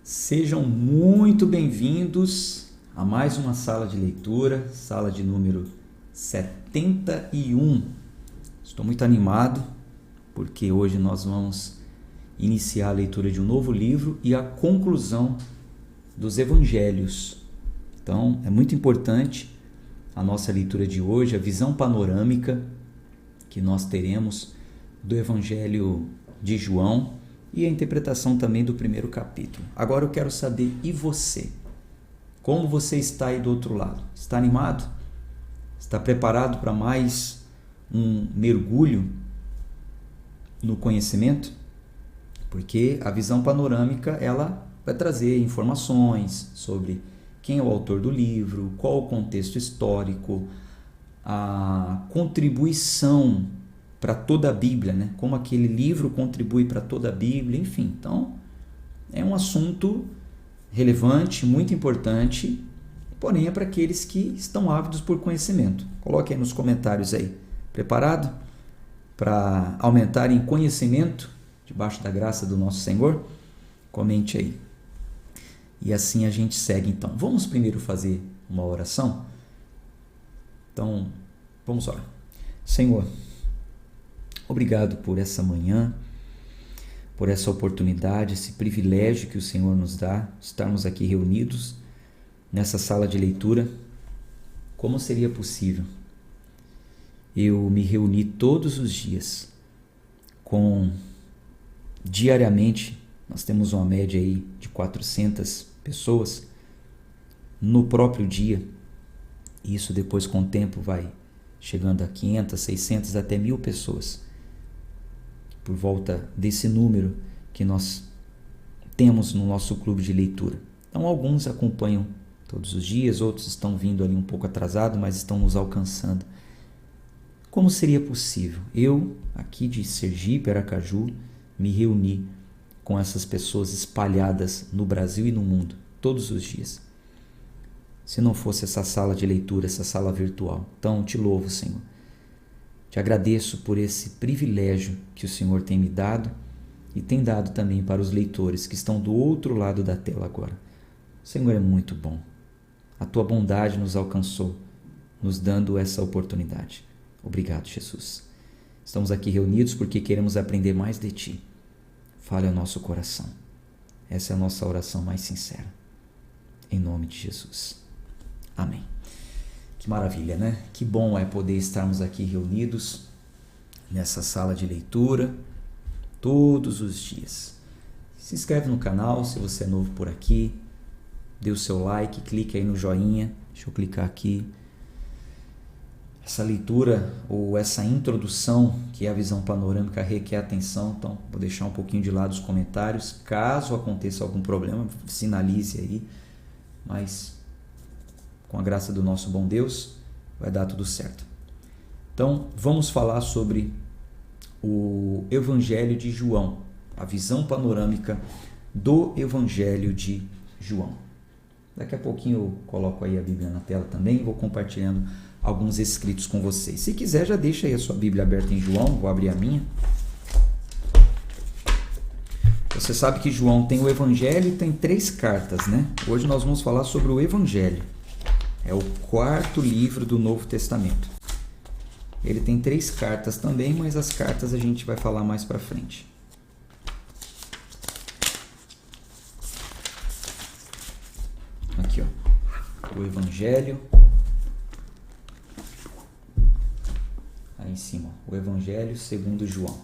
Sejam muito bem-vindos a mais uma sala de leitura, sala de número 71. Estou muito animado porque hoje nós vamos iniciar a leitura de um novo livro e a conclusão dos evangelhos. Então, é muito importante a nossa leitura de hoje, a visão panorâmica que nós teremos do evangelho de João e a interpretação também do primeiro capítulo. Agora eu quero saber, e você? Como você está aí do outro lado? Está animado? Está preparado para mais um mergulho no conhecimento? Porque a visão panorâmica, ela vai trazer informações sobre quem é o autor do livro, qual o contexto histórico, a contribuição para toda a Bíblia, né? Como aquele livro contribui para toda a Bíblia, enfim. Então, é um assunto relevante, muito importante, porém é para aqueles que estão ávidos por conhecimento. Coloque aí nos comentários aí. Preparado para aumentar em conhecimento debaixo da graça do nosso Senhor? Comente aí. E assim a gente segue então. Vamos primeiro fazer uma oração? Então, vamos orar. Senhor, obrigado por essa manhã, por essa oportunidade, esse privilégio que o Senhor nos dá, estarmos aqui reunidos nessa sala de leitura. Como seria possível eu me reunir todos os dias diariamente, nós temos uma média aí de 400 pessoas no próprio dia, e isso depois com o tempo vai chegando a 500, 600, até 1.000 pessoas. Por volta desse número que nós temos no nosso clube de leitura. Então, alguns acompanham todos os dias, outros estão vindo ali um pouco atrasado, mas estão nos alcançando. Como seria possível eu, aqui de Sergipe, Aracaju, me reunir com essas pessoas espalhadas no Brasil e no mundo, todos os dias, se não fosse essa sala de leitura, essa sala virtual? Então, te louvo, Senhor. Te agradeço por esse privilégio que o Senhor tem me dado e tem dado também para os leitores que estão do outro lado da tela agora. O Senhor é muito bom. A tua bondade nos alcançou, nos dando essa oportunidade. Obrigado, Jesus. Estamos aqui reunidos porque queremos aprender mais de Ti. Fale ao nosso coração. Essa é a nossa oração mais sincera. Em nome de Jesus. Amém. Que maravilha, né? Que bom é poder estarmos aqui reunidos nessa sala de leitura todos os dias. Se inscreve no canal se você é novo por aqui, dê o seu like, clique aí no joinha. Deixa eu clicar aqui. Essa leitura ou essa introdução, que é a visão panorâmica, requer atenção, então vou deixar um pouquinho de lado os comentários. Caso aconteça algum problema, sinalize aí, mas com a graça do nosso bom Deus, vai dar tudo certo. Então, vamos falar sobre o Evangelho de João, a visão panorâmica do Evangelho de João. Daqui a pouquinho eu coloco aí a Bíblia na tela também, vou compartilhando alguns escritos com vocês. Se quiser, já deixa aí a sua Bíblia aberta em João, vou abrir a minha. Você sabe que João tem o Evangelho e tem 3 cartas, né? Hoje nós vamos falar sobre o Evangelho. É o 4º livro do Novo Testamento. Ele tem 3 cartas também, mas as cartas a gente vai falar mais para frente. Aqui, ó, o Evangelho. Aí em cima, ó, o Evangelho segundo João.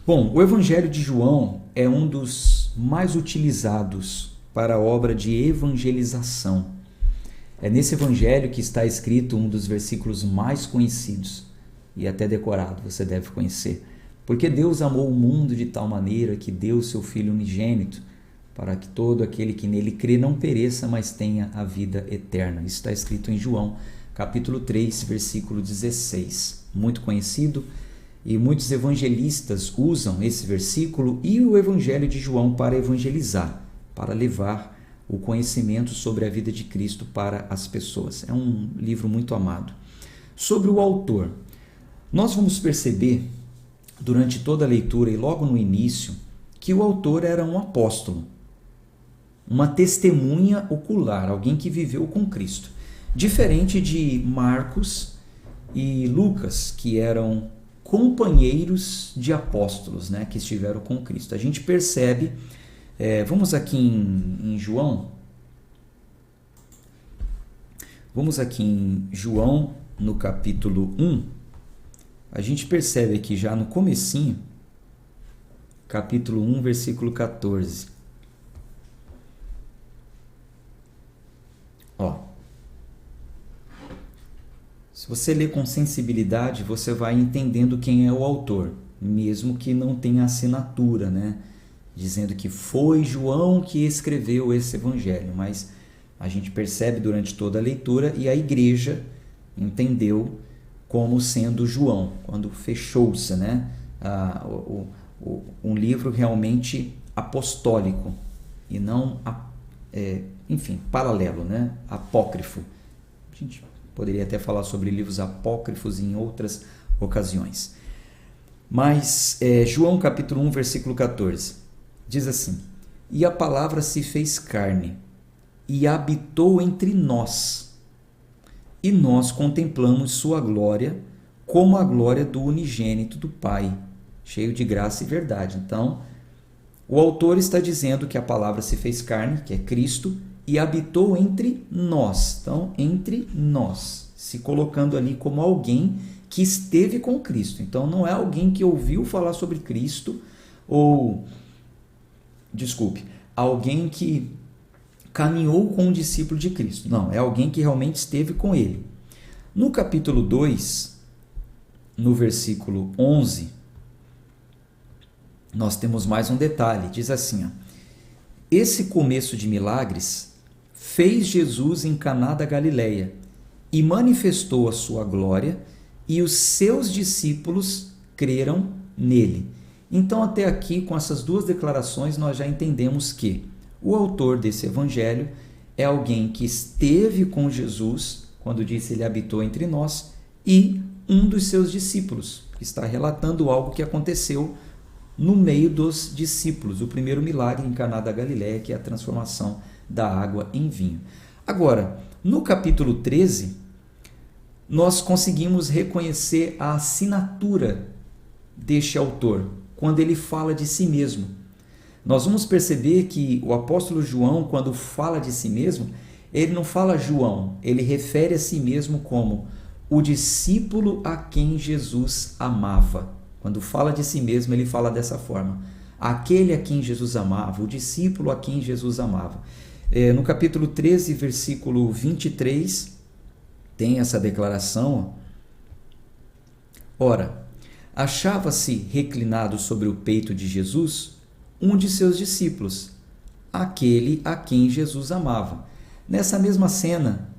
Bom, o Evangelho de João é um dos mais utilizados para a obra de evangelização. É nesse evangelho que está escrito um dos versículos mais conhecidos e até decorado, você deve conhecer. Porque Deus amou o mundo de tal maneira que deu o seu Filho unigênito, para que todo aquele que nele crê não pereça, mas tenha a vida eterna. Isso está escrito em João, capítulo 3, versículo 16. Muito conhecido, e muitos evangelistas usam esse versículo e o evangelho de João para evangelizar, para levar o conhecimento sobre a vida de Cristo para as pessoas. É um livro muito amado. Sobre o autor, nós vamos perceber durante toda a leitura e logo no início que o autor era um apóstolo, uma testemunha ocular, alguém que viveu com Cristo. Diferente de Marcos e Lucas, que eram companheiros de apóstolos, né, que estiveram com Cristo. A gente percebe, vamos aqui em João, no capítulo 1, a gente percebe aqui já no comecinho, capítulo 1, versículo 14. Se você ler com sensibilidade, você vai entendendo quem é o autor, mesmo que não tenha assinatura, né? Dizendo que foi João que escreveu esse evangelho, mas a gente percebe durante toda a leitura e a igreja entendeu como sendo João, quando fechou-se, né? Um livro realmente apostólico e não, paralelo, né? Apócrifo. A gente poderia até falar sobre livros apócrifos em outras ocasiões. Mas João capítulo 1, versículo 14, diz assim: E a palavra se fez carne e habitou entre nós, e nós contemplamos sua glória, como a glória do unigênito do Pai, cheio de graça e verdade. Então, o autor está dizendo que a palavra se fez carne, que é Cristo, e habitou entre nós. Então, entre nós, se colocando ali como alguém que esteve com Cristo. Então, não é alguém que ouviu falar sobre Cristo, alguém que caminhou com um discípulo de Cristo. Não, é alguém que realmente esteve com ele. No capítulo 2, no versículo 11, nós temos mais um detalhe. Diz assim: esse começo de milagres fez Jesus em Caná da Galileia e manifestou a sua glória, e os seus discípulos creram nele. Então, até aqui, com essas duas declarações, nós já entendemos que o autor desse evangelho é alguém que esteve com Jesus, quando disse ele habitou entre nós, e um dos seus discípulos, que está relatando algo que aconteceu no meio dos discípulos, o primeiro milagre em Caná da Galileia, que é a transformação da água em vinho. Agora, no capítulo 13, nós conseguimos reconhecer a assinatura deste autor, quando ele fala de si mesmo. Nós vamos perceber que o apóstolo João, quando fala de si mesmo, ele não fala João, ele refere a si mesmo como o discípulo a quem Jesus amava. Quando fala de si mesmo, ele fala dessa forma: aquele a quem Jesus amava, o discípulo a quem Jesus amava. No capítulo 13, versículo 23, tem essa declaração. Ora, achava-se reclinado sobre o peito de Jesus um de seus discípulos, aquele a quem Jesus amava. Nessa mesma cena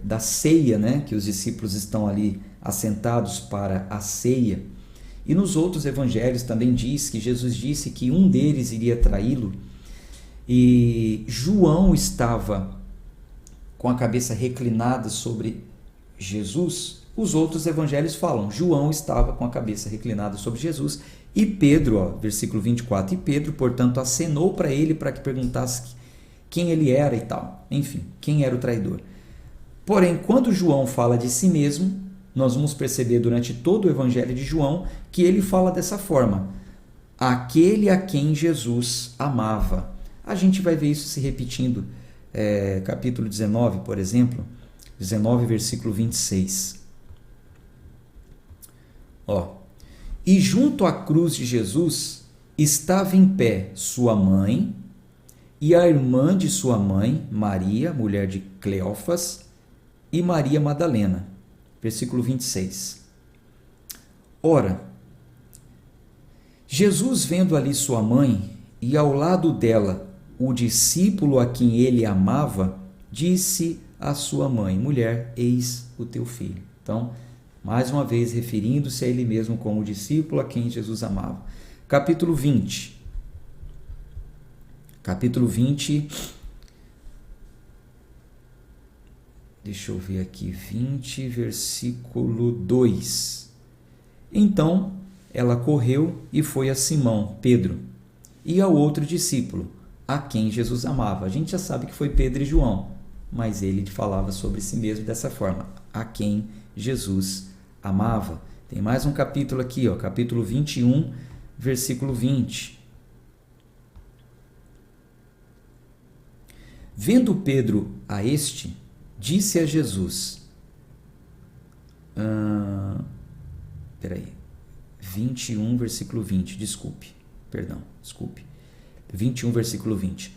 da ceia, né, que os discípulos estão ali assentados para a ceia, e nos outros evangelhos também diz que Jesus disse que um deles iria traí-lo, e João estava com a cabeça reclinada sobre Jesus. Os outros evangelhos falam, João estava com a cabeça reclinada sobre Jesus, e Pedro, versículo 24, e Pedro, portanto, acenou para ele para que perguntasse quem ele era e tal. Enfim, quem era o traidor. Porém, quando João fala de si mesmo, nós vamos perceber durante todo o evangelho de João que ele fala dessa forma: aquele a quem Jesus amava. A gente vai ver isso se repetindo. Capítulo 19, por exemplo, 19, versículo 26. E junto à cruz de Jesus estava em pé sua mãe e a irmã de sua mãe, Maria, mulher de Cleófas, e Maria Madalena. Versículo 26. Ora, Jesus, vendo ali sua mãe e ao lado dela o discípulo a quem ele amava, disse à sua mãe: mulher, eis o teu filho. Então, mais uma vez referindo-se a ele mesmo como o discípulo a quem Jesus amava. Capítulo 20. Capítulo 20. Deixa eu ver aqui. 20, versículo 2. Então, ela correu e foi a Simão, Pedro, e ao outro discípulo, a quem Jesus amava. A gente já sabe que foi Pedro e João, mas ele falava sobre si mesmo dessa forma, a quem Jesus amava. Tem mais um capítulo aqui, capítulo 21, versículo 20. Vendo Pedro a este, disse a Jesus... 21, versículo 20, desculpe. 21, versículo 20.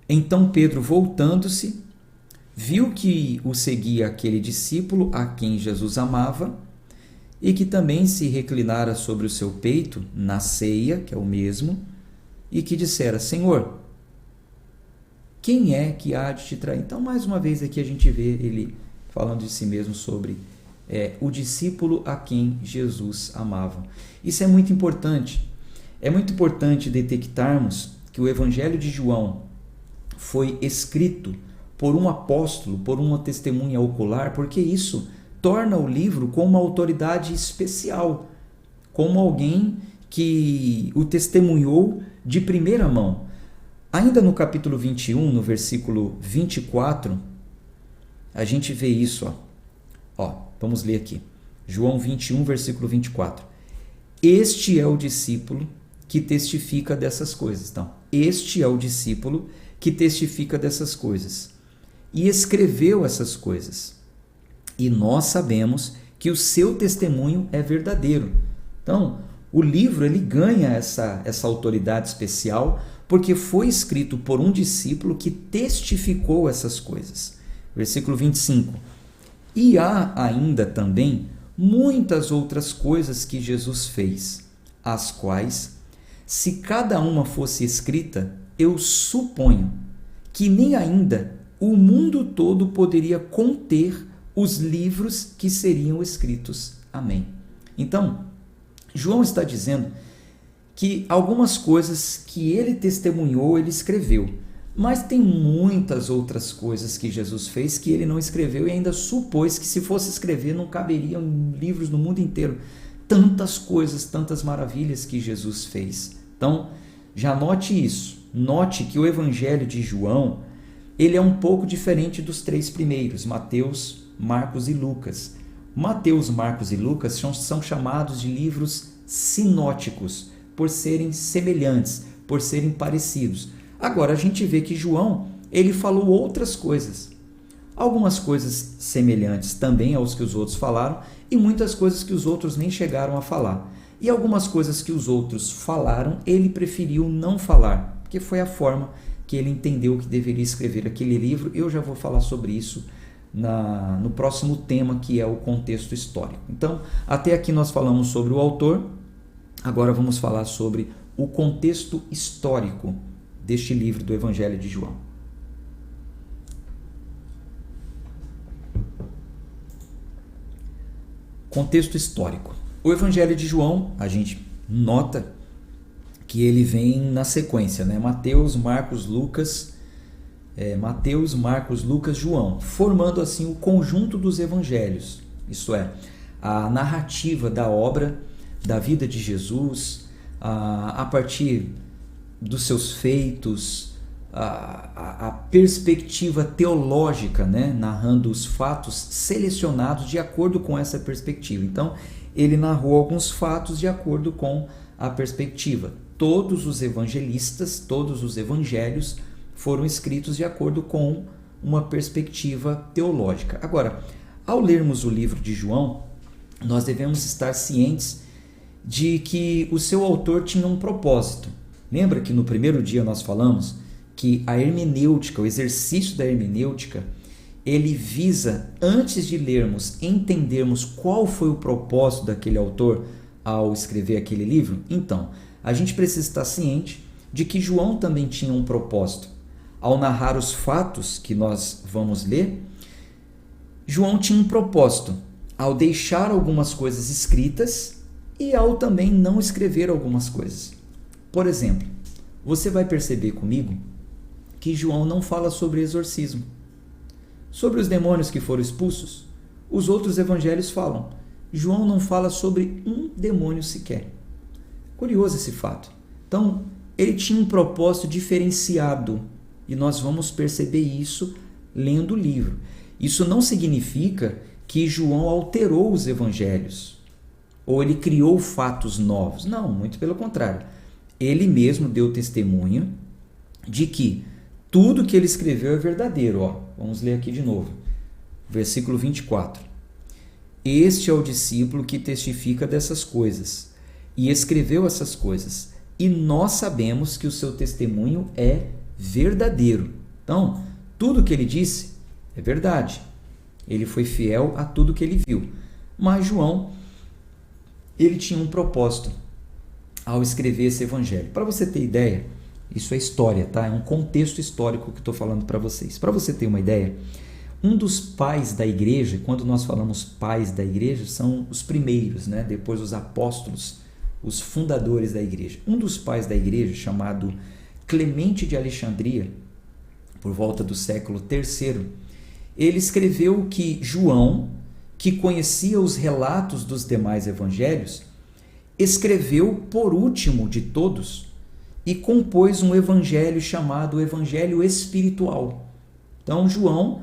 Então Pedro, voltando-se, viu que o seguia aquele discípulo a quem Jesus amava e que também se reclinara sobre o seu peito na ceia, que é o mesmo, e que dissera: Senhor, quem é que há de te trair? Então, mais uma vez aqui a gente vê ele falando de si mesmo sobre o discípulo a quem Jesus amava. Isso é muito importante. É muito importante detectarmos que o Evangelho de João foi escrito por um apóstolo, por uma testemunha ocular, porque isso torna o livro com uma autoridade especial, como alguém que o testemunhou de primeira mão. Ainda no capítulo 21, no versículo 24, a gente vê isso. Vamos ler aqui. João 21, versículo 24. Este é o discípulo que testifica dessas coisas. Então, este é o discípulo que testifica dessas coisas e escreveu essas coisas. E nós sabemos que o seu testemunho é verdadeiro. Então, o livro ele ganha essa autoridade especial porque foi escrito por um discípulo que testificou essas coisas. Versículo 25. E há ainda também muitas outras coisas que Jesus fez, as quais, se cada uma fosse escrita, eu suponho que nem ainda o mundo todo poderia conter os livros que seriam escritos. Amém. Então, João está dizendo que algumas coisas que ele testemunhou, ele escreveu. Mas tem muitas outras coisas que Jesus fez que ele não escreveu e ainda supôs que se fosse escrever não caberiam livros no mundo inteiro. Tantas coisas, tantas maravilhas que Jesus fez. Então, já note isso. Note que o Evangelho de João, ele é um pouco diferente dos três primeiros, Mateus, Marcos e Lucas. Mateus, Marcos e Lucas são chamados de livros sinóticos, por serem semelhantes, por serem parecidos. Agora a gente vê que João, ele falou outras coisas. Algumas coisas semelhantes também aos que os outros falaram e muitas coisas que os outros nem chegaram a falar. E algumas coisas que os outros falaram, ele preferiu não falar, porque foi a forma que ele entendeu que deveria escrever aquele livro. Eu já vou falar sobre isso no próximo tema, que é o contexto histórico. Então, até aqui nós falamos sobre o autor, agora vamos falar sobre o contexto histórico deste livro do Evangelho de João. Contexto histórico. O Evangelho de João, a gente nota que ele vem na sequência, né? Mateus, Marcos, Lucas, João, formando assim o conjunto dos evangelhos, isto é, a narrativa da obra, da vida de Jesus, a partir dos seus feitos, a perspectiva teológica, né? Narrando os fatos selecionados de acordo com essa perspectiva. Então, ele narrou alguns fatos de acordo com a perspectiva. Todos os evangelistas, todos os evangelhos foram escritos de acordo com uma perspectiva teológica. Agora, ao lermos o livro de João, nós devemos estar cientes de que o seu autor tinha um propósito. Lembra que no primeiro dia nós falamos que a hermenêutica, o exercício da hermenêutica, ele visa, antes de lermos, entendermos qual foi o propósito daquele autor ao escrever aquele livro? Então, a gente precisa estar ciente de que João também tinha um propósito. Ao narrar os fatos que nós vamos ler, João tinha um propósito ao deixar algumas coisas escritas e ao também não escrever algumas coisas. Por exemplo, você vai perceber comigo que João não fala sobre exorcismo. Sobre os demônios que foram expulsos, os outros evangelhos falam. João não fala sobre um demônio sequer. Curioso esse fato. Então, ele tinha um propósito diferenciado e nós vamos perceber isso lendo o livro. Isso não significa que João alterou os evangelhos ou ele criou fatos novos. Não, muito pelo contrário. Ele mesmo deu testemunho de que tudo que ele escreveu é verdadeiro. Vamos ler aqui de novo. Versículo 24. Este é o discípulo que testifica dessas coisas e escreveu essas coisas. E nós sabemos que o seu testemunho é verdadeiro. Então, tudo que ele disse é verdade. Ele foi fiel a tudo que ele viu. Mas João, ele tinha um propósito ao escrever esse evangelho. Para você ter ideia, isso é história, tá? É um contexto histórico que estou falando para vocês. Para você ter uma ideia, um dos pais da igreja, quando nós falamos pais da igreja, são os primeiros, né? Depois os apóstolos, os fundadores da igreja. Um dos pais da igreja, chamado Clemente de Alexandria, por volta do século III, ele escreveu que João, que conhecia os relatos dos demais evangelhos, escreveu por último de todos e compôs um evangelho chamado Evangelho Espiritual. Então, João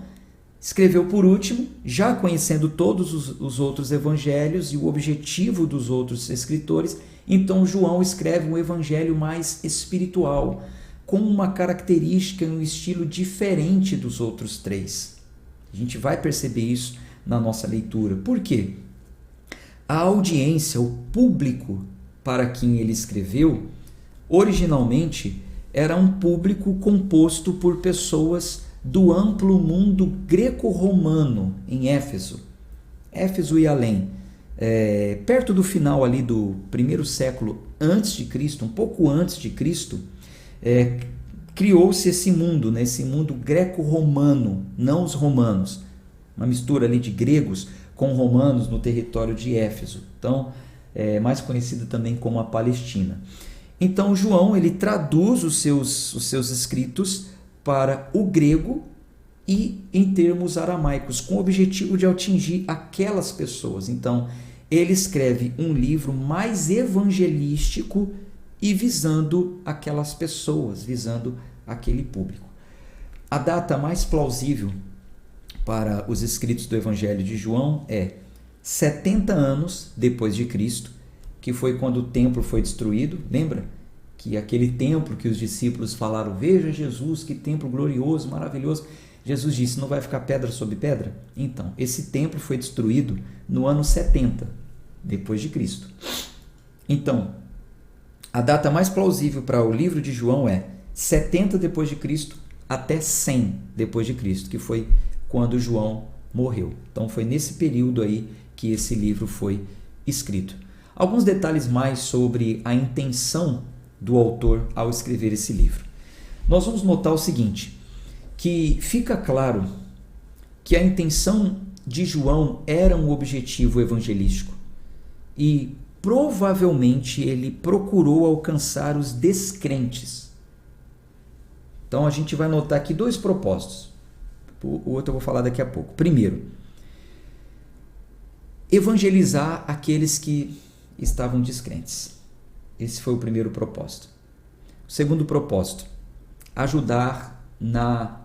escreveu por último, já conhecendo todos os outros evangelhos e o objetivo dos outros escritores. Então, João escreve um evangelho mais espiritual, com uma característica e um estilo diferente dos outros três. A gente vai perceber isso na nossa leitura. Por quê? A audiência, o público para quem ele escreveu, originalmente era um público composto por pessoas do amplo mundo greco-romano em Éfeso. Éfeso e além. Perto do final ali do primeiro século antes de Cristo, um pouco antes de Cristo, criou-se esse mundo, né? Esse mundo greco-romano, não os romanos. Uma mistura ali de gregos com romanos no território de Éfeso. Então, mais conhecido também como a Palestina. Então, João ele traduz os seus escritos para o grego e em termos aramaicos, com o objetivo de atingir aquelas pessoas. Então, ele escreve um livro mais evangelístico e visando aquelas pessoas, visando aquele público. A data mais plausível para os escritos do Evangelho de João é 70 anos depois de Cristo, que foi quando o templo foi destruído. Lembra? Que aquele templo que os discípulos falaram, veja Jesus, que templo glorioso, maravilhoso. Jesus disse, não vai ficar pedra sobre pedra? Então, esse templo foi destruído no ano 70 depois de Cristo. Então, a data mais plausível para o livro de João é 70 depois de Cristo até 100 depois de Cristo, que foi quando João morreu. Então foi nesse período aí que esse livro foi escrito. Alguns detalhes mais sobre a intenção do autor ao escrever esse livro. Nós vamos notar o seguinte, que fica claro que a intenção de João era um objetivo evangelístico e provavelmente ele procurou alcançar os descrentes. Então a gente vai notar aqui dois propósitos. O outro eu vou falar daqui a pouco. Primeiro, evangelizar aqueles que estavam descrentes. Esse foi o primeiro propósito. O segundo propósito, ajudar na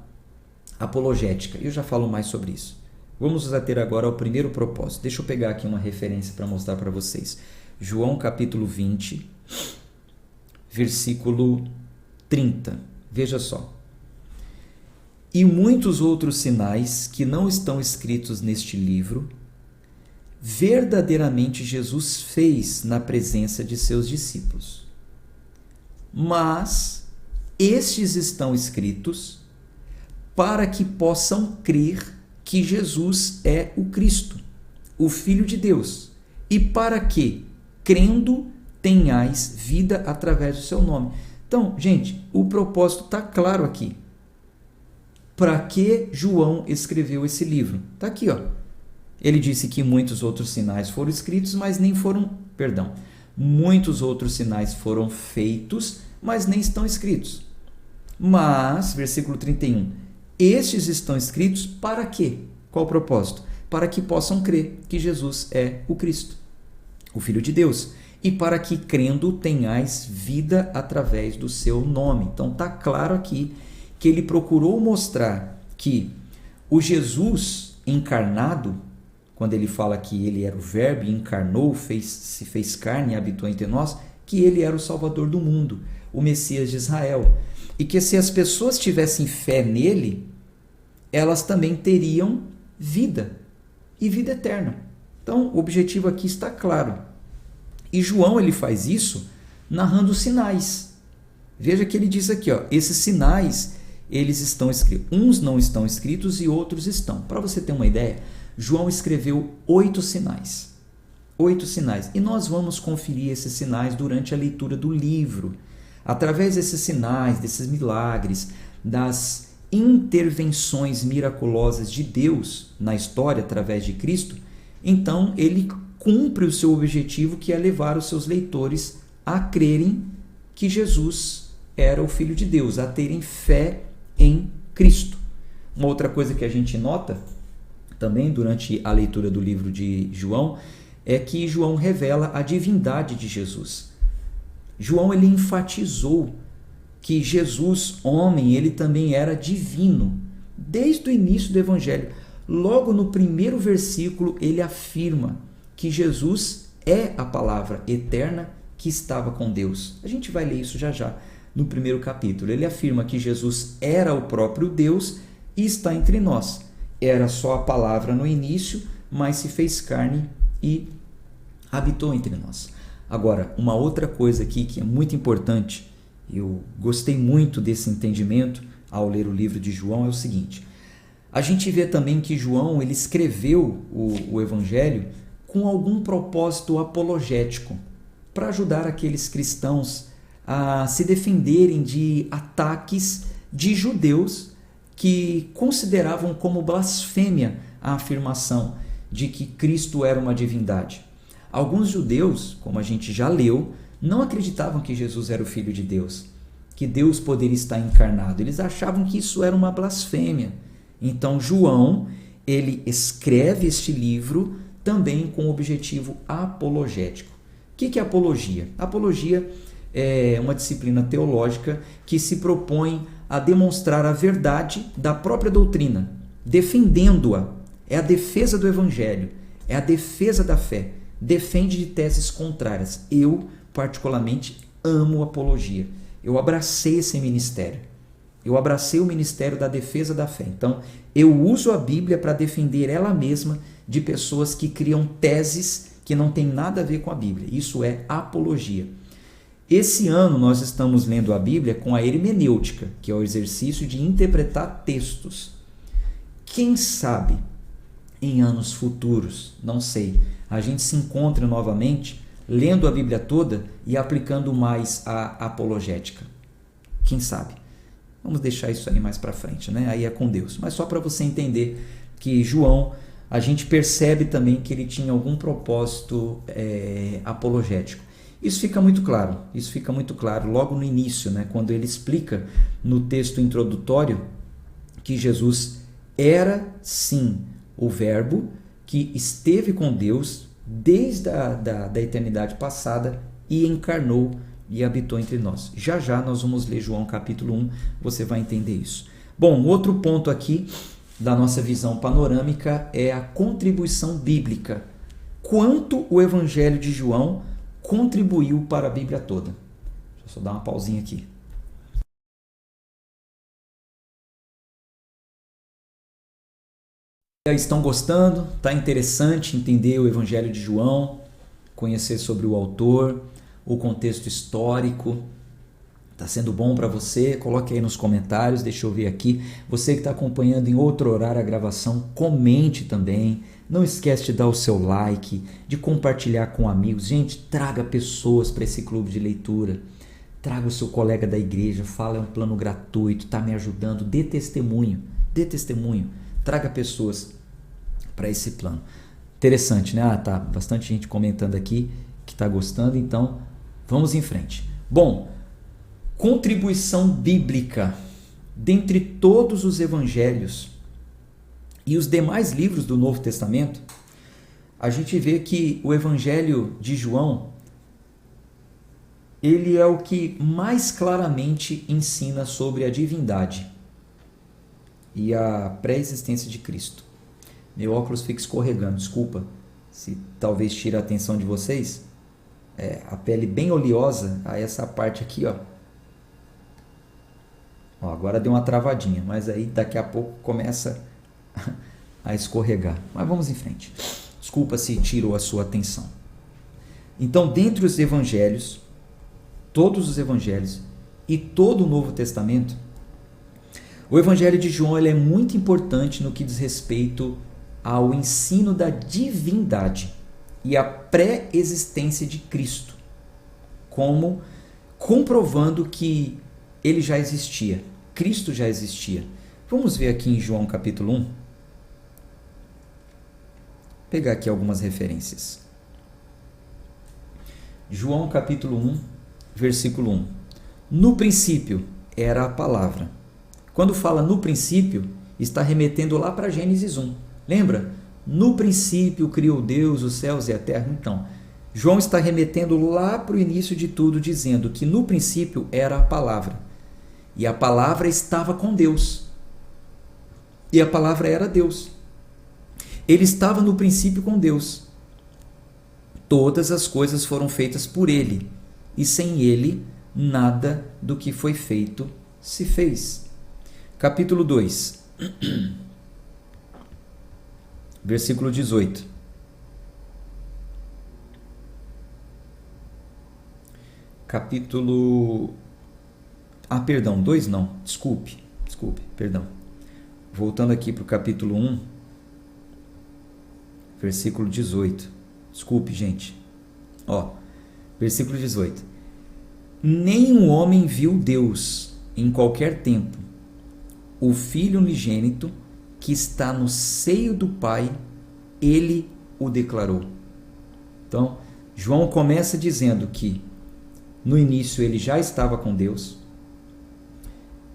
apologética. Eu já falo mais sobre isso. Vamos nos ater agora ao primeiro propósito. Deixa eu pegar aqui uma referência para mostrar para vocês. João capítulo 20, versículo 30. Veja só. E muitos outros sinais que não estão escritos neste livro, verdadeiramente Jesus fez na presença de seus discípulos. Mas estes estão escritos para que possam crer que Jesus é o Cristo, o Filho de Deus, e para que, crendo, tenhais vida através do seu nome. Então, gente, o propósito está claro aqui. Para que João escreveu esse livro? Está aqui, ó. Ele disse que muitos outros sinais foram escritos, mas nem foram, muitos outros sinais foram feitos, mas nem estão escritos. Mas, versículo 31, estes estão escritos para quê? Qual o propósito? Para que possam crer que Jesus é o Cristo, o Filho de Deus, e para que crendo tenhais vida através do seu nome. Então está claro aqui que ele procurou mostrar que o Jesus encarnado, quando ele fala que ele era o Verbo e encarnou, se fez carne e habitou entre nós, que ele era o Salvador do mundo, o Messias de Israel. E que se as pessoas tivessem fé nele, elas também teriam vida e vida eterna. Então, o objetivo aqui está claro. E João ele faz isso narrando sinais. Veja que ele diz aqui, esses sinais, eles estão escritos. Uns não estão escritos e outros estão. Para você ter uma ideia, João escreveu 8 sinais. 8 sinais. E nós vamos conferir esses sinais durante a leitura do livro. Através desses sinais, desses milagres, das intervenções miraculosas de Deus na história através de Cristo, então ele cumpre o seu objetivo, que é levar os seus leitores a crerem que Jesus era o Filho de Deus, a terem fé em Cristo. Uma outra coisa que a gente nota também durante a leitura do livro de João é que João revela a divindade de Jesus. João ele enfatizou que Jesus, homem, ele também era divino. Desde o início do Evangelho, logo no primeiro versículo, ele afirma que Jesus é a palavra eterna que estava com Deus. A gente vai ler isso já já no primeiro capítulo. Ele afirma que Jesus era o próprio Deus e está entre nós. Era só a palavra no início, mas se fez carne e habitou entre nós. Agora, uma outra coisa aqui que é muito importante, eu gostei muito desse entendimento ao ler o livro de João, é o seguinte: a gente vê também que João ele escreveu o Evangelho com algum propósito apologético, para ajudar aqueles cristãos a se defenderem de ataques de judeus que consideravam como blasfêmia a afirmação de que Cristo era uma divindade. Alguns judeus, como a gente já leu, não acreditavam que Jesus era o Filho de Deus, que Deus poderia estar encarnado. Eles achavam que isso era uma blasfêmia. Então João, ele escreve este livro também com objetivo apologético. O que é apologia? Apologia é uma disciplina teológica que se propõe a demonstrar a verdade da própria doutrina, defendendo-a. É a defesa do Evangelho, é a defesa da fé. Defende de teses contrárias. Eu, particularmente, amo apologia. Eu abracei esse ministério. Eu abracei o ministério da defesa da fé. Então, eu uso a Bíblia para defender ela mesma de pessoas que criam teses que não têm nada a ver com a Bíblia. Isso é apologia. Esse ano nós estamos lendo a Bíblia com a hermenêutica, que é o exercício de interpretar textos. Quem sabe, em anos futuros, não sei, a gente se encontra novamente lendo a Bíblia toda e aplicando mais a apologética. Quem sabe? Vamos deixar isso aí mais para frente, né? Aí é com Deus. Mas só para você entender que João, a gente percebe também que ele tinha algum propósito apologético. Isso fica muito claro logo no início, né? Quando ele explica no texto introdutório que Jesus era sim o Verbo que esteve com Deus desde da eternidade passada e encarnou e habitou entre nós. Já já nós vamos ler João capítulo 1, você vai entender isso. Bom, outro ponto aqui da nossa visão panorâmica é a contribuição bíblica. Quanto o Evangelho de João contribuiu para a Bíblia toda. Deixa eu só dar uma pausinha aqui. Estão gostando? Está interessante entender o Evangelho de João, conhecer sobre o autor, o contexto histórico. Está sendo bom para você? Coloque aí nos comentários, deixa eu ver aqui. Você que está acompanhando em outro horário a gravação, comente também. Não esquece de dar o seu like, de compartilhar com amigos. Gente, traga pessoas para esse clube de leitura. Traga o seu colega da igreja, fala, é um plano gratuito, está me ajudando. Dê testemunho, traga pessoas para esse plano. Interessante, né? Tá bastante gente comentando aqui que está gostando, então vamos em frente. Bom, contribuição bíblica. Dentre todos os evangelhos e os demais livros do Novo Testamento, a gente vê que o Evangelho de João ele é o que mais claramente ensina sobre a divindade e a pré-existência de Cristo. Meu óculos fica escorregando, desculpa se talvez tire a atenção de vocês. A pele bem oleosa, a essa parte aqui, ó. Agora deu uma travadinha, mas aí daqui a pouco começa a escorregar. Mas vamos em frente. Desculpa se tirou a sua atenção. Então, dentre os evangelhos, todos os evangelhos e todo o Novo Testamento, o Evangelho de João ele é muito importante no que diz respeito ao ensino da divindade e a pré-existência de Cristo, como comprovando que ele já existia, Cristo já existia. Vamos ver aqui em João capítulo 1. Vou pegar aqui algumas referências. João capítulo 1, versículo 1. No princípio era a palavra. Quando fala no princípio, está remetendo lá para Gênesis 1. Lembra? No princípio criou Deus os céus e a terra. Então, João está remetendo lá para o início de tudo, dizendo que no princípio era a palavra. E a palavra estava com Deus. E a palavra era Deus. Ele estava no princípio com Deus. Todas as coisas foram feitas por ele. E sem ele, nada do que foi feito se fez. Capítulo 2. Versículo 18. Capítulo... perdão, 2 não. Desculpe, perdão. Voltando aqui para o capítulo 1, versículo 18. Desculpe, gente. Versículo 18. Nenhum homem viu Deus em qualquer tempo. O Filho unigênito que está no seio do Pai, ele o declarou. Então, João começa dizendo que no início ele já estava com Deus.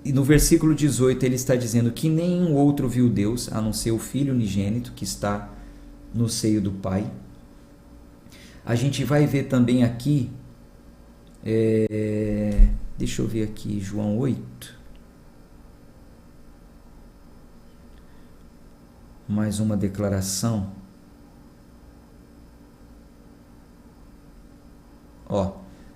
E no versículo 18 ele está dizendo que nenhum outro viu Deus, a não ser o Filho unigênito que está no seio do Pai. A gente vai ver também aqui, deixa eu ver aqui, João 8. Mais uma declaração.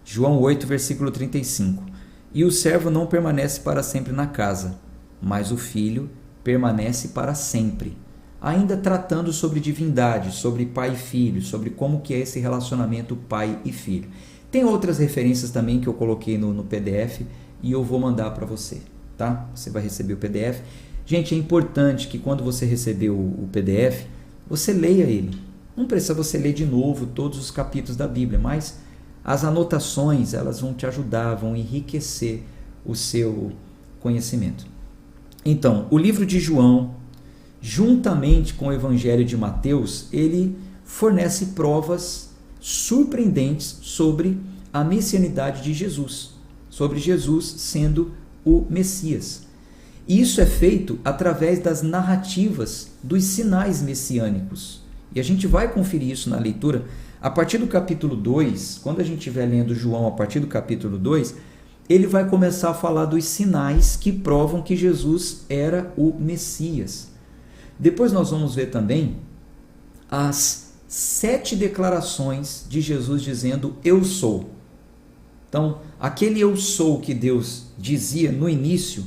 João 8, versículo 35. E o servo não permanece para sempre na casa, mas o filho permanece para sempre. Ainda tratando sobre divindade, sobre pai e filho, sobre como que é esse relacionamento pai e filho. Tem outras referências também que eu coloquei no PDF e eu vou mandar para você, tá? Você vai receber o PDF. Gente, é importante que quando você receber o PDF, você leia ele. Não precisa você ler de novo todos os capítulos da Bíblia, mas as anotações elas vão te ajudar, vão enriquecer o seu conhecimento. Então, o livro de João, juntamente com o Evangelho de Mateus, ele fornece provas surpreendentes sobre a messianidade de Jesus, sobre Jesus sendo o Messias. Isso é feito através das narrativas dos sinais messiânicos. E a gente vai conferir isso na leitura. A partir do capítulo 2, quando a gente estiver lendo João a partir do capítulo 2, ele vai começar a falar dos sinais que provam que Jesus era o Messias. Depois nós vamos ver também as 7 declarações de Jesus dizendo eu sou. Então, aquele eu sou que Deus dizia no início,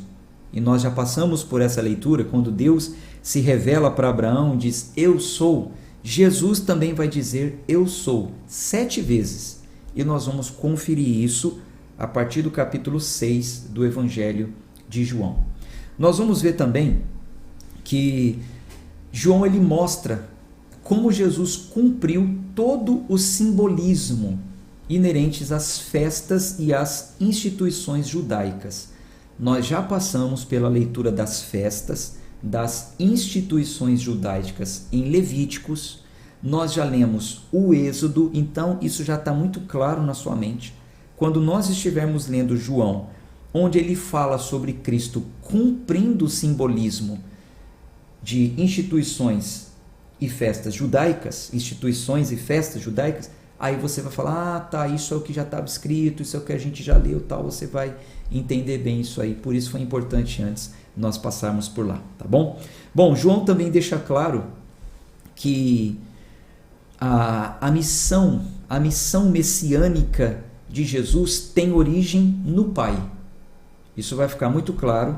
e nós já passamos por essa leitura, quando Deus se revela para Abraão e diz eu sou, Jesus também vai dizer eu sou 7 vezes. E nós vamos conferir isso a partir do capítulo 6 do Evangelho de João. Nós vamos ver também que João ele mostra como Jesus cumpriu todo o simbolismo inerentes às festas e às instituições judaicas. Nós já passamos pela leitura das festas, das instituições judaicas em Levíticos, nós já lemos o Êxodo, então isso já está muito claro na sua mente. Quando nós estivermos lendo João, onde ele fala sobre Cristo cumprindo o simbolismo de instituições e festas judaicas, instituições e festas judaicas, aí você vai falar, ah, tá, isso é o que já estava escrito, isso é o que a gente já leu, tal, você vai entender bem isso aí. Por isso foi importante antes nós passarmos por lá, tá bom? Bom, João também deixa claro que a missão messiânica de Jesus tem origem no Pai. Isso vai ficar muito claro.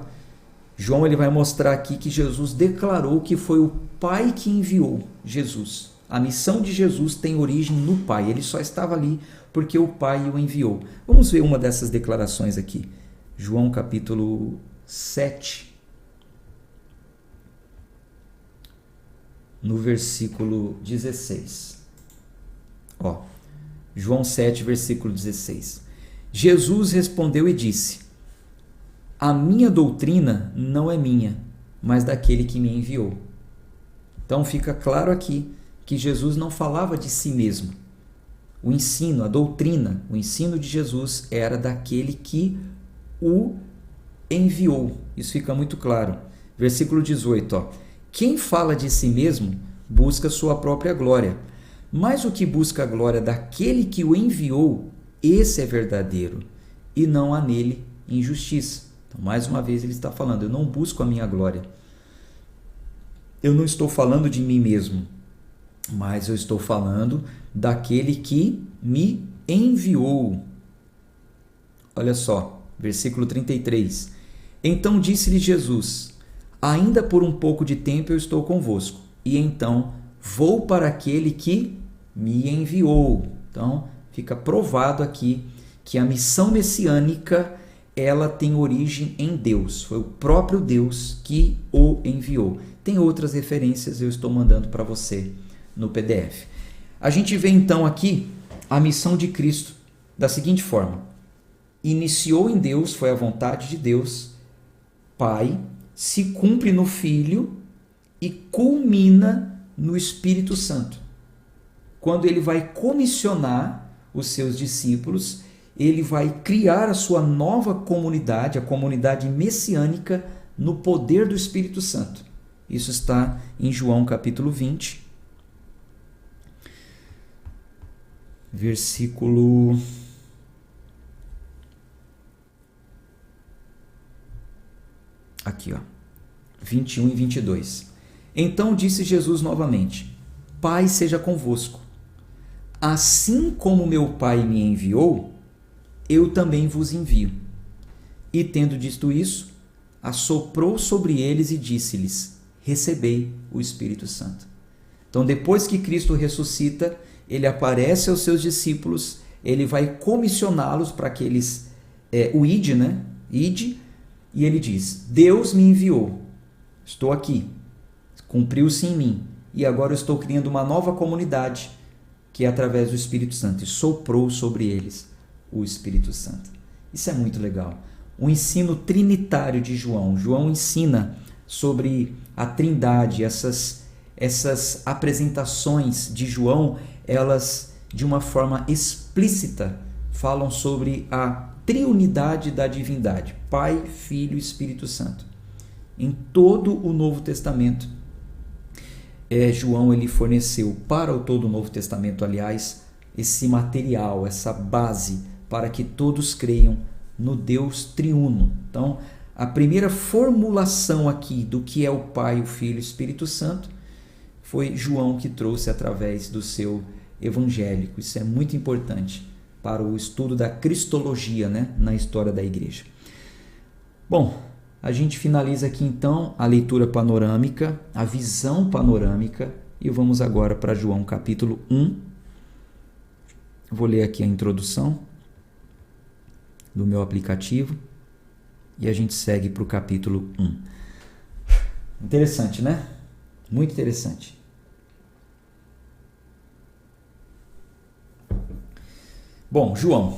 João ele vai mostrar aqui que Jesus declarou que foi o Pai que enviou Jesus. A missão de Jesus tem origem no Pai. Ele só estava ali porque o Pai o enviou. Vamos ver uma dessas declarações aqui. João capítulo 7, no versículo 16. João 7, versículo 16. Jesus respondeu e disse: a minha doutrina não é minha, mas daquele que me enviou. Então fica claro aqui que Jesus não falava de si mesmo. O ensino, a doutrina, o ensino de Jesus era daquele que o enviou. Isso fica muito claro. Versículo 18. Quem fala de si mesmo busca sua própria glória, mas o que busca a glória daquele que o enviou, esse é verdadeiro, e não há nele injustiça. Então, mais uma vez ele está falando, eu não busco a minha glória. Eu não estou falando de mim mesmo, mas eu estou falando daquele que me enviou. Olha só, versículo 33. Então disse-lhe Jesus: ainda por um pouco de tempo eu estou convosco, e então vou para aquele que me enviou. Então, fica provado aqui que a missão messiânica ela tem origem em Deus. Foi o próprio Deus que o enviou. Tem outras referências, eu estou mandando para você no PDF. A gente vê então aqui a missão de Cristo da seguinte forma: iniciou em Deus, foi a vontade de Deus, Pai, se cumpre no Filho e culmina no Espírito Santo. Quando ele vai comissionar os seus discípulos, ele vai criar a sua nova comunidade, a comunidade messiânica, no poder do Espírito Santo. Isso está em João capítulo 20, versículo 21 e 22. Então disse Jesus novamente: Pai seja convosco. Assim como meu Pai me enviou, eu também vos envio. E tendo dito isso, assoprou sobre eles e disse-lhes: recebei o Espírito Santo. Então, depois que Cristo ressuscita, ele aparece aos seus discípulos, ele vai comissioná-los para que eles, o ide, né? Ide, e ele diz: Deus me enviou, estou aqui, cumpriu-se em mim, e agora eu estou criando uma nova comunidade, que é através do Espírito Santo, e soprou sobre eles o Espírito Santo. Isso é muito legal. O ensino trinitário de João. João ensina sobre a Trindade. Essas apresentações de João, elas de uma forma explícita falam sobre a triunidade da divindade, Pai, Filho e Espírito Santo. Em todo o Novo Testamento, João ele forneceu para todo o Novo Testamento, aliás, esse material, essa base para que todos creiam no Deus triuno. Então, a primeira formulação aqui do que é o Pai, o Filho e o Espírito Santo foi João que trouxe através do seu evangélico. Isso é muito importante para o estudo da cristologia, né, na história da igreja. Bom, a gente finaliza aqui então a leitura panorâmica, a visão panorâmica, e vamos agora para João capítulo 1. Vou ler aqui a introdução do meu aplicativo e a gente segue para o capítulo 1. Interessante, né? Muito interessante. Bom, João.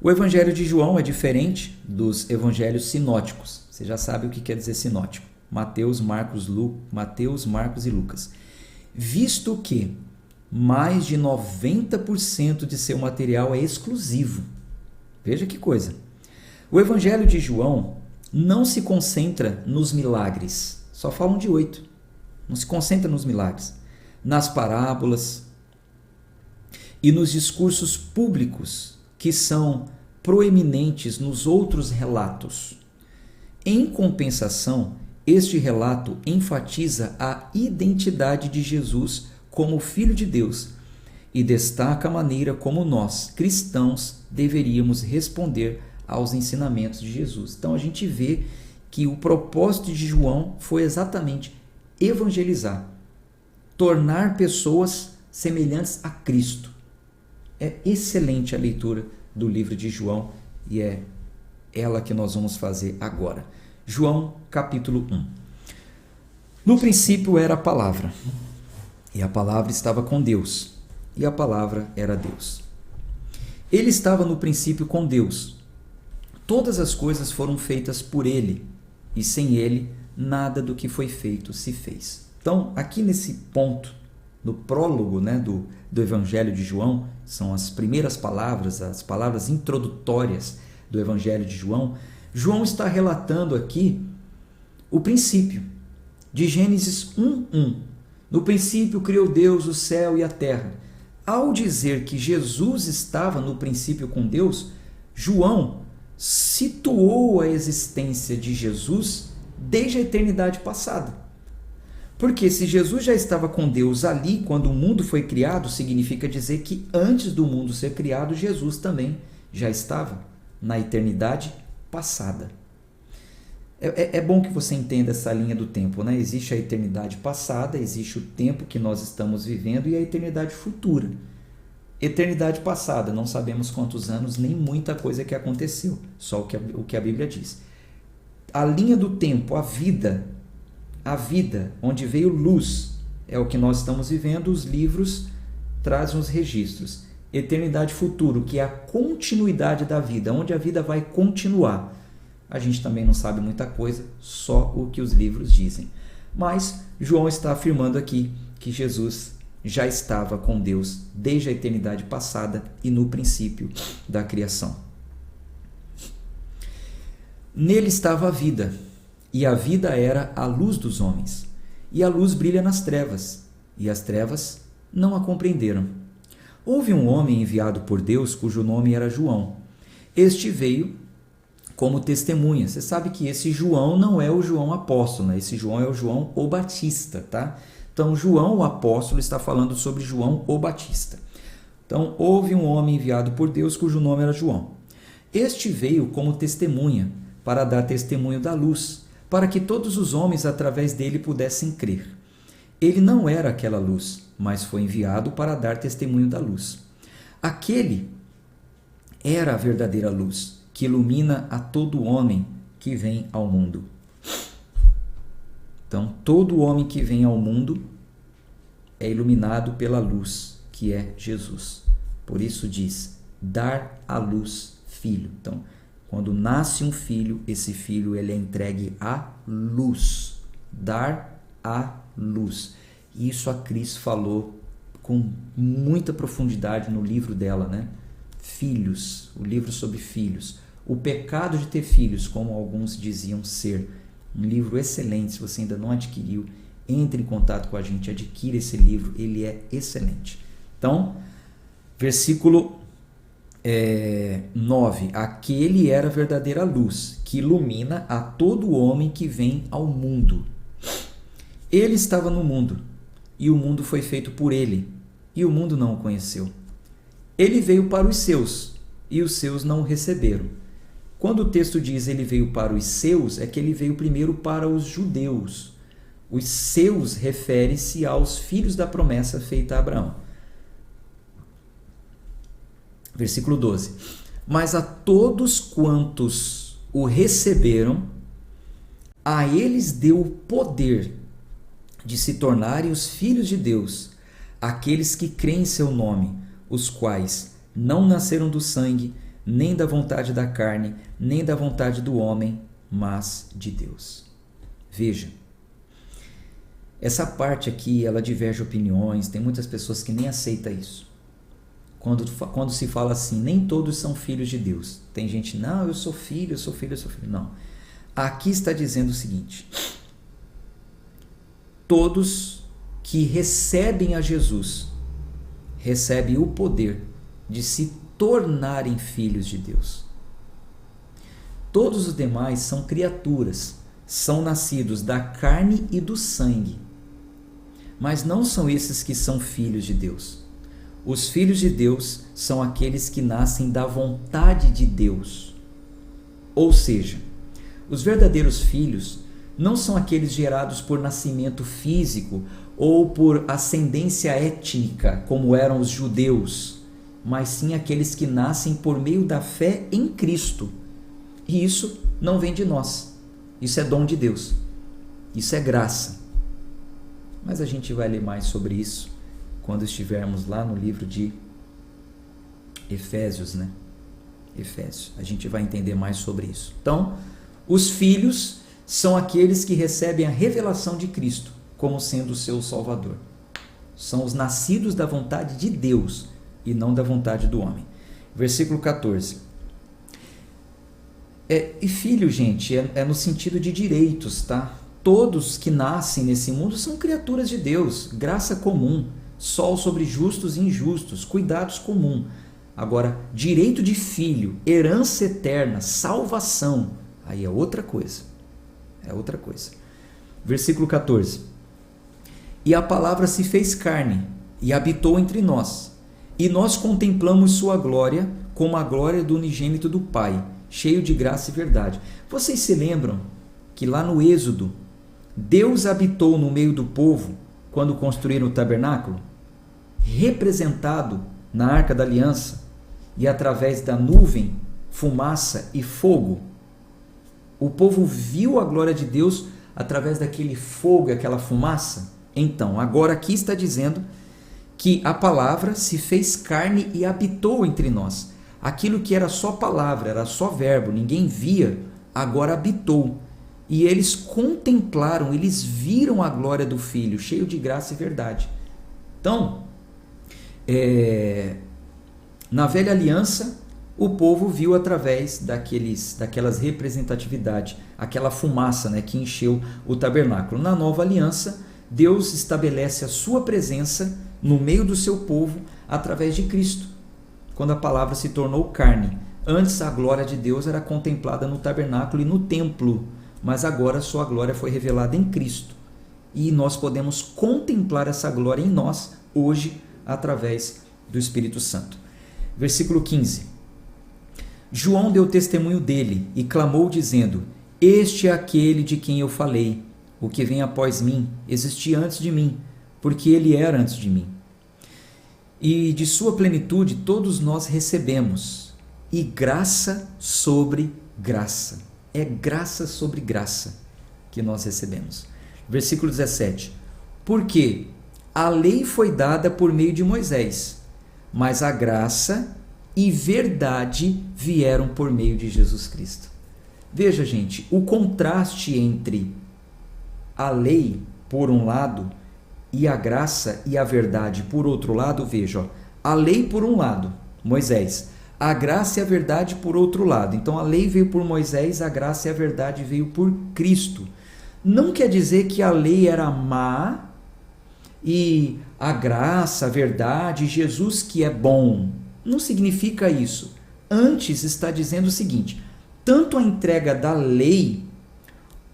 O evangelho de João é diferente dos evangelhos sinóticos. Você já sabe o que quer dizer sinótico. Mateus, Marcos e Lucas. Visto que mais de 90% de seu material é exclusivo. Veja que coisa. O evangelho de João não se concentra nos milagres. Só falam de 8. Não se concentra nos milagres. Nas parábolas. e nos discursos públicos que são proeminentes nos outros relatos. Em compensação, este relato enfatiza a identidade de Jesus como Filho de Deus e destaca a maneira como nós, cristãos, deveríamos responder aos ensinamentos de Jesus. Então a gente vê que o propósito de João foi exatamente evangelizar, tornar pessoas semelhantes a Cristo. É excelente a leitura do livro de João e é ela que nós vamos fazer agora. João, capítulo 1. No princípio era a palavra, e a palavra estava com Deus, e a palavra era Deus. Ele estava no princípio com Deus. Todas as coisas foram feitas por ele, e sem ele nada do que foi feito se fez. Então, aqui nesse ponto, no prólogo, do Evangelho de João, são as primeiras palavras, as palavras introdutórias do Evangelho de João. João está relatando aqui o princípio, de Gênesis 1:1. No princípio criou Deus o céu e a terra. Ao dizer que Jesus estava no princípio com Deus, João situou a existência de Jesus desde a eternidade passada. Porque se Jesus já estava com Deus ali quando o mundo foi criado, significa dizer que antes do mundo ser criado, Jesus também já estava na eternidade passada. É bom que você entenda essa linha do tempo, né? Existe a eternidade passada, existe o tempo que nós estamos vivendo e a eternidade futura. Eternidade passada, não sabemos quantos anos, nem muita coisa que aconteceu, só o que a Bíblia diz. A linha do tempo, a vida, onde veio luz, é o que nós estamos vivendo, os livros trazem os registros. Eternidade futuro, que é a continuidade da vida, onde a vida vai continuar. A gente também não sabe muita coisa, só o que os livros dizem. Mas João está afirmando aqui que Jesus já estava com Deus desde a eternidade passada e no princípio da criação. Nele estava a vida, e a vida era a luz dos homens. E a luz brilha nas trevas, e as trevas não a compreenderam. Houve um homem enviado por Deus, cujo nome era João. Este veio como testemunha. Você sabe que esse João não é o João apóstolo, né? Esse João é o João o Batista, tá? Então, João o apóstolo está falando sobre João o Batista. Então, houve um homem enviado por Deus, cujo nome era João. Este veio como testemunha, para dar testemunho da luz, para que todos os homens através dele pudessem crer. Ele não era aquela luz, mas foi enviado para dar testemunho da luz. Aquele era a verdadeira luz, que ilumina a todo homem que vem ao mundo. Então, todo homem que vem ao mundo é iluminado pela luz, que é Jesus. Por isso diz, dar à luz filho. Então, quando nasce um filho, esse filho ele é entregue à luz. Dar à luz. Isso a Cris falou com muita profundidade no livro dela, né? Filhos, o livro sobre filhos. O pecado de ter filhos, como alguns diziam ser. Um livro excelente, se você ainda não adquiriu, entre em contato com a gente, adquira esse livro, ele é excelente. Então, versículo 9. Aquele era a verdadeira luz, que ilumina a todo homem que vem ao mundo. Ele estava no mundo, e o mundo foi feito por ele, e o mundo não o conheceu. Ele veio para os seus, e os seus não o receberam. Quando o texto diz ele veio para os seus, é que ele veio primeiro para os judeus. Os seus refere-se aos filhos da promessa feita a Abraão. Versículo 12. Mas a todos quantos o receberam, a eles deu o poder de se tornarem os filhos de Deus, aqueles que creem em seu nome, os quais não nasceram do sangue, nem da vontade da carne, nem da vontade do homem, mas de Deus. Veja, essa parte aqui, ela diverge opiniões, tem muitas pessoas que nem aceitam isso. Quando se fala assim, nem todos são filhos de Deus. Tem gente, não, eu sou filho, eu sou filho, eu sou filho. Não. Aqui está dizendo o seguinte, todos que recebem a Jesus, recebem o poder de se tornarem filhos de Deus. Todos os demais são criaturas, são nascidos da carne e do sangue, mas não são esses que são filhos de Deus. Os filhos de Deus são aqueles que nascem da vontade de Deus. Ou seja, os verdadeiros filhos não são aqueles gerados por nascimento físico ou por ascendência étnica, como eram os judeus, mas sim aqueles que nascem por meio da fé em Cristo. E isso não vem de nós. Isso é dom de Deus. Isso é graça. Mas a gente vai ler mais sobre isso quando estivermos lá no livro de Efésios, né? Efésios. A gente vai entender mais sobre isso. Então, os filhos são aqueles que recebem a revelação de Cristo como sendo o seu Salvador. São os nascidos da vontade de Deus e não da vontade do homem. Versículo 14. E filho, gente, é no sentido de direitos, tá? Todos que nascem nesse mundo são criaturas de Deus, graça comum, sol sobre justos e injustos, cuidados comum. Agora, direito de filho, herança eterna, salvação, aí é outra coisa. É outra coisa. Versículo 14. E a palavra se fez carne e habitou entre nós, e nós contemplamos sua glória como a glória do unigênito do Pai, cheio de graça e verdade. Vocês se lembram que lá no Êxodo, Deus habitou no meio do povo quando construíram o tabernáculo? Representado na Arca da Aliança e através da nuvem, fumaça e fogo. O povo viu a glória de Deus através daquele fogo e aquela fumaça. Então, agora aqui está dizendo que a palavra se fez carne e habitou entre nós. Aquilo que era só palavra, era só verbo, ninguém via, agora habitou. E eles contemplaram, eles viram a glória do Filho, cheio de graça e verdade. Então, na velha aliança, o povo viu através daquelas representatividades, aquela fumaça, né, que encheu o tabernáculo. Na nova aliança, Deus estabelece a sua presença no meio do seu povo através de Cristo, quando a palavra se tornou carne. Antes a glória de Deus era contemplada no tabernáculo e no templo, mas agora a sua glória foi revelada em Cristo. E nós podemos contemplar essa glória em nós hoje através do Espírito Santo. Versículo 15. João deu testemunho dele e clamou dizendo: Este é aquele de quem eu falei, o que vem após mim, existia antes de mim, porque ele era antes de mim. E de sua plenitude todos nós recebemos, e graça sobre graça. É graça sobre graça que nós recebemos. Versículo 17. Porque a lei foi dada por meio de Moisés, mas a graça e verdade vieram por meio de Jesus Cristo. Veja, gente, o contraste entre a lei, por um lado, e a graça e a verdade, por outro lado. Veja, ó, a lei por um lado, Moisés, a graça e a verdade por outro lado. Então a lei veio por Moisés, a graça e a verdade veio por Cristo. Não quer dizer que a lei era má e a graça, a verdade, Jesus que é bom. Não significa isso. Antes está dizendo o seguinte: tanto a entrega da lei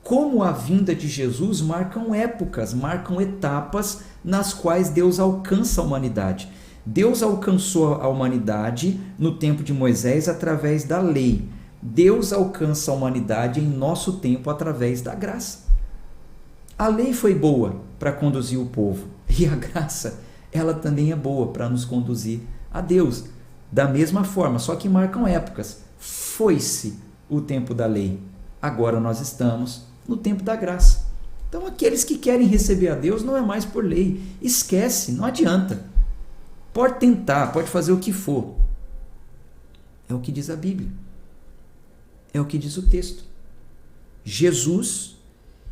como a vinda de Jesus marcam épocas, marcam etapas nas quais Deus alcança a humanidade. Deus alcançou a humanidade no tempo de Moisés através da lei. Deus alcança a humanidade em nosso tempo através da graça. A lei foi boa para conduzir o povo, e a graça, ela também é boa para nos conduzir a Deus. Da mesma forma, só que marcam épocas. Foi-se o tempo da lei. Agora nós estamos no tempo da graça. Então aqueles que querem receber a Deus não é mais por lei. Esquece, não adianta. Pode tentar, pode fazer o que for. É o que diz a Bíblia. É o que diz o texto. Jesus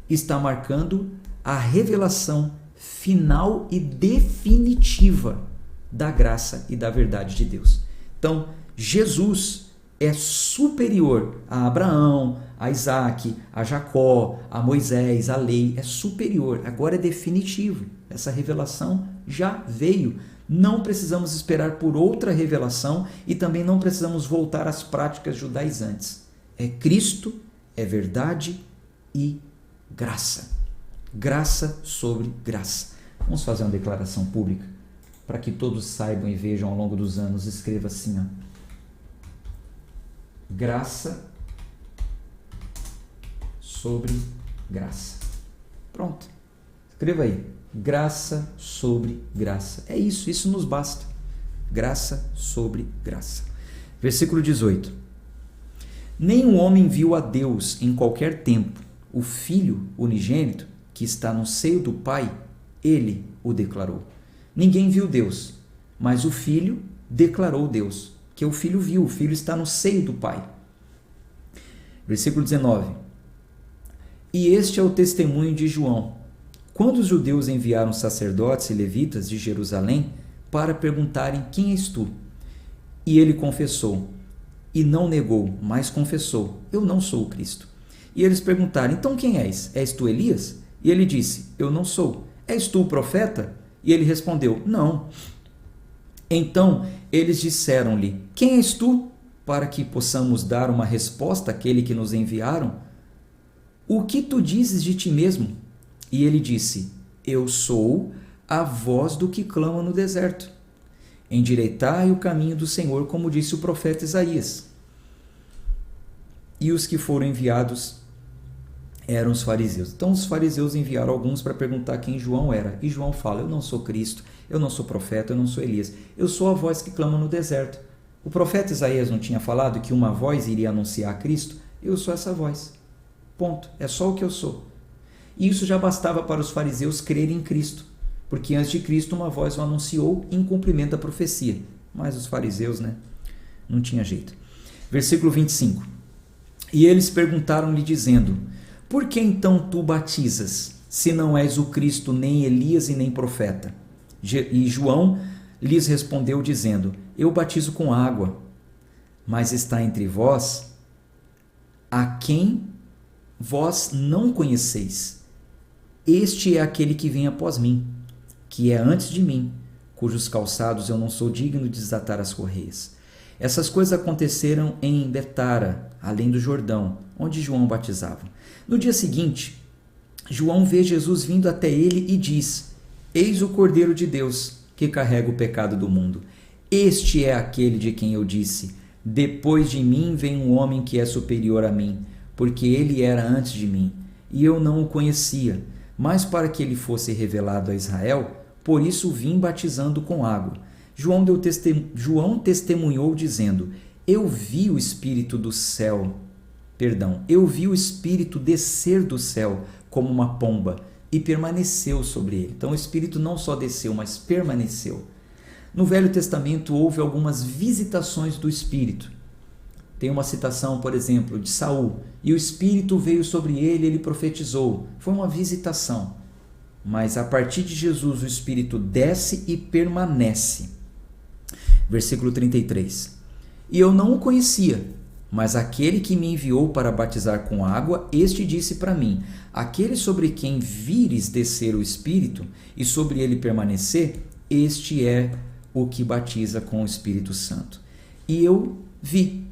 está marcando a revelação final e definitiva da graça e da verdade de Deus. Então, Jesus é superior a Abraão, a Isaac, a Jacó, a Moisés, a lei, é superior, agora é definitivo. Essa revelação já veio. Não precisamos esperar por outra revelação e também não precisamos voltar às práticas judaizantes. É Cristo, é verdade e graça. Graça sobre graça. Vamos fazer uma declaração pública para que todos saibam e vejam ao longo dos anos. Escreva assim, ó. Graça sobre graça. Pronto. Escreva aí. Graça sobre graça. É isso, isso nos basta. Graça sobre graça. Versículo 18. Nenhum homem viu a Deus em qualquer tempo. O Filho unigênito, que está no seio do Pai, ele o declarou. Ninguém viu Deus, mas o Filho declarou Deus, que o Filho viu, o Filho está no seio do Pai. Versículo 19. E este é o testemunho de João. Quando os judeus enviaram sacerdotes e levitas de Jerusalém para perguntarem: quem és tu? E ele confessou, e não negou, mas confessou: eu não sou o Cristo. E eles perguntaram: então quem és? És tu Elias? E ele disse: eu não sou. És tu o profeta? E ele respondeu: não. Então eles disseram-lhe: quem és tu? Para que possamos dar uma resposta àquele que nos enviaram. O que tu dizes de ti mesmo? E ele disse: eu sou a voz do que clama no deserto. Endireitai o caminho do Senhor, como disse o profeta Isaías. E os que foram enviados eram os fariseus. Então os fariseus enviaram alguns para perguntar quem João era. E João fala: eu não sou Cristo, eu não sou profeta, eu não sou Elias. Eu sou a voz que clama no deserto. O profeta Isaías não tinha falado que uma voz iria anunciar Cristo? Eu sou essa voz. Ponto. É só o que eu sou. E isso já bastava para os fariseus crerem em Cristo, porque antes de Cristo uma voz o anunciou em cumprimento da profecia. Mas os fariseus, não tinha jeito. Versículo 25. E eles perguntaram-lhe dizendo: por que então tu batizas, se não és o Cristo, nem Elias e nem profeta? E João lhes respondeu dizendo: eu batizo com água, mas está entre vós a quem vós não conheceis. Este é aquele que vem após mim, que é antes de mim, cujos calçados eu não sou digno de desatar as correias. Essas coisas aconteceram em Betara, além do Jordão, onde João batizava. No dia seguinte, João vê Jesus vindo até ele e diz: eis o Cordeiro de Deus, que carrega o pecado do mundo. Este é aquele de quem eu disse: depois de mim vem um homem que é superior a mim, porque ele era antes de mim, e eu não o conhecia. Mas para que ele fosse revelado a Israel, por isso vim batizando com água. João testemunhou dizendo: eu vi o Espírito eu vi o Espírito descer do céu como uma pomba e permaneceu sobre ele. Então o Espírito não só desceu, mas permaneceu. No Velho Testamento houve algumas visitações do Espírito. Tem uma citação, por exemplo, de Saul: e o Espírito veio sobre ele, ele profetizou. Foi uma visitação. Mas a partir de Jesus, o Espírito desce e permanece. Versículo 33. E eu não o conhecia, mas aquele que me enviou para batizar com água, este disse para mim: aquele sobre quem vires descer o Espírito e sobre ele permanecer, este é o que batiza com o Espírito Santo. E eu vi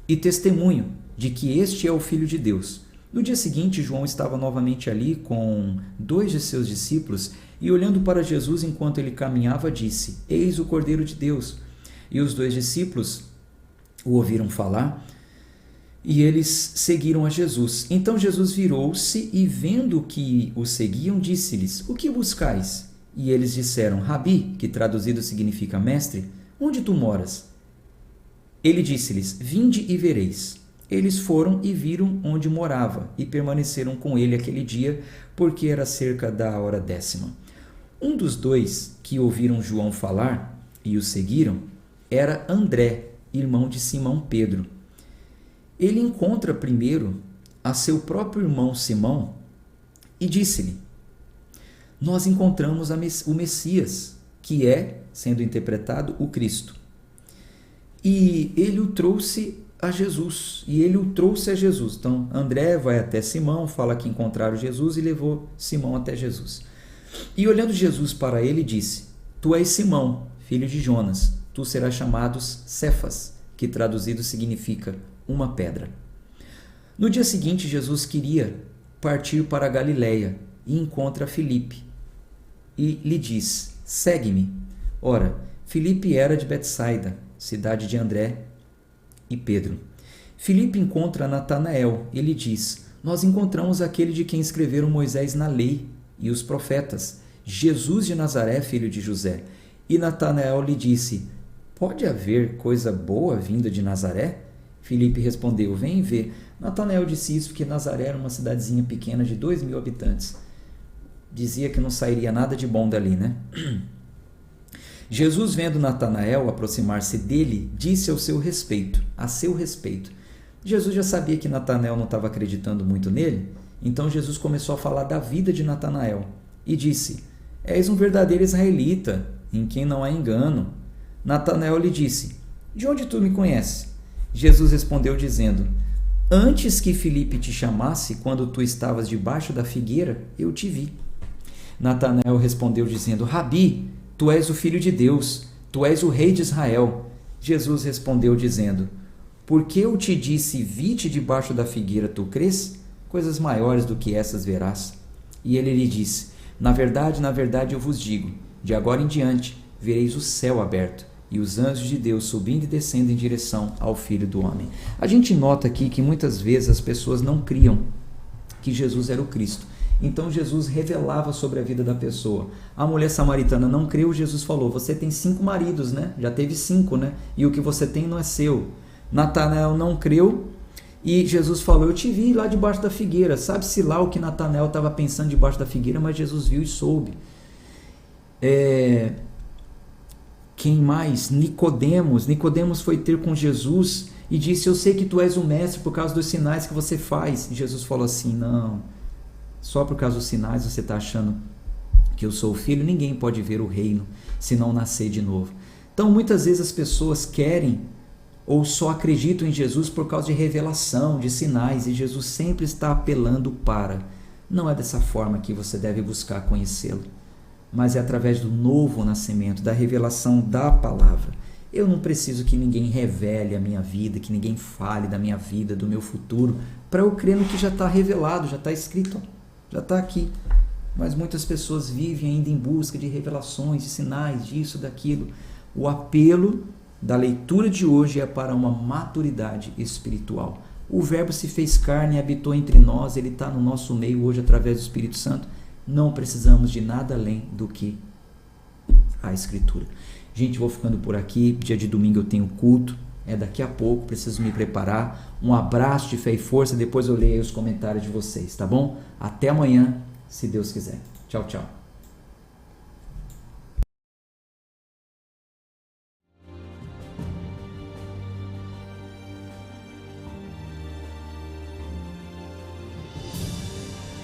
e testemunho de que este é o Filho de Deus. No dia seguinte, João estava novamente ali com 2 de seus discípulos e, olhando para Jesus enquanto ele caminhava, disse: eis o Cordeiro de Deus. E os 2 discípulos o ouviram falar e eles seguiram a Jesus. Então Jesus virou-se e, vendo que o seguiam, disse-lhes: o que buscais? E eles disseram: Rabi, que traduzido significa mestre, onde tu moras? Ele disse-lhes: vinde e vereis. Eles foram e viram onde morava e permaneceram com ele aquele dia, porque era cerca da hora 10ª. Um dos 2 que ouviram João falar e o seguiram era André, irmão de Simão Pedro. Ele encontra primeiro a seu próprio irmão Simão e disse-lhe: nós encontramos o Messias, que é, sendo interpretado, o Cristo. E ele o trouxe a Jesus, e ele o trouxe a Jesus. Então André vai até Simão, fala que encontraram Jesus e levou Simão até Jesus. E olhando Jesus para ele, disse: Tu és Simão, filho de Jonas, tu serás chamado Cefas, que traduzido significa uma pedra. No dia seguinte, Jesus queria partir para a Galiléia e encontra Filipe e lhe diz: Segue-me. Ora, Filipe era de Betsaida, cidade de André e Pedro. Filipe encontra Natanael e lhe diz: Nós encontramos aquele de quem escreveram Moisés na lei e os profetas, Jesus de Nazaré, filho de José. E Natanael lhe disse: Pode haver coisa boa vinda de Nazaré? Filipe respondeu: Vem ver. Natanael disse isso porque Nazaré era uma cidadezinha pequena de 2.000 habitantes. Dizia que não sairia nada de bom dali, né? Jesus, vendo Natanael aproximar-se dele, disse a seu respeito. Jesus já sabia que Natanael não estava acreditando muito nele, então Jesus começou a falar da vida de Natanael e disse: És um verdadeiro israelita, em quem não há engano. Natanael lhe disse: De onde tu me conheces? Jesus respondeu dizendo: Antes que Filipe te chamasse, quando tu estavas debaixo da figueira, eu te vi. Natanael respondeu dizendo: Rabi, tu és o Filho de Deus, tu és o Rei de Israel. Jesus respondeu dizendo: Porque eu te disse, vi-te debaixo da figueira, tu crês? Coisas maiores do que essas verás. E ele lhe disse: na verdade, eu vos digo, de agora em diante vereis o céu aberto e os anjos de Deus subindo e descendo em direção ao Filho do Homem. A gente nota aqui que muitas vezes as pessoas não criam que Jesus era o Cristo. Então Jesus revelava sobre a vida da pessoa. A mulher samaritana não creu, Jesus falou: você tem 5 maridos, né? Já teve 5, né? E o que você tem não é seu. Natanael não creu e Jesus falou: eu te vi lá debaixo da figueira. Sabe-se lá o que Natanael estava pensando debaixo da figueira, mas Jesus viu e soube. Quem mais? Nicodemos foi ter com Jesus e disse: eu sei que tu és o mestre por causa dos sinais que você faz. E Jesus falou assim: não, só por causa dos sinais você está achando que eu sou o filho? Ninguém pode ver o reino se não nascer de novo. Então muitas vezes as pessoas querem ou só acreditam em Jesus por causa de revelação, de sinais, e Jesus sempre está apelando para. Não é dessa forma que você deve buscar conhecê-lo, mas é através do novo nascimento, da revelação da palavra. Eu não preciso que ninguém revele a minha vida, que ninguém fale da minha vida, do meu futuro, para eu crer no que já está revelado, já está escrito, já está aqui. Mas muitas pessoas vivem ainda em busca de revelações, de sinais, disso, daquilo. O apelo da leitura de hoje é para uma maturidade espiritual. O Verbo se fez carne e habitou entre nós, ele está no nosso meio hoje através do Espírito Santo. Não precisamos de nada além do que a Escritura. Gente, vou ficando por aqui. Dia de domingo eu tenho culto, é daqui a pouco, preciso me preparar. Um abraço de fé e força, depois eu leio os comentários de vocês, tá bom? Até amanhã, se Deus quiser. Tchau, tchau.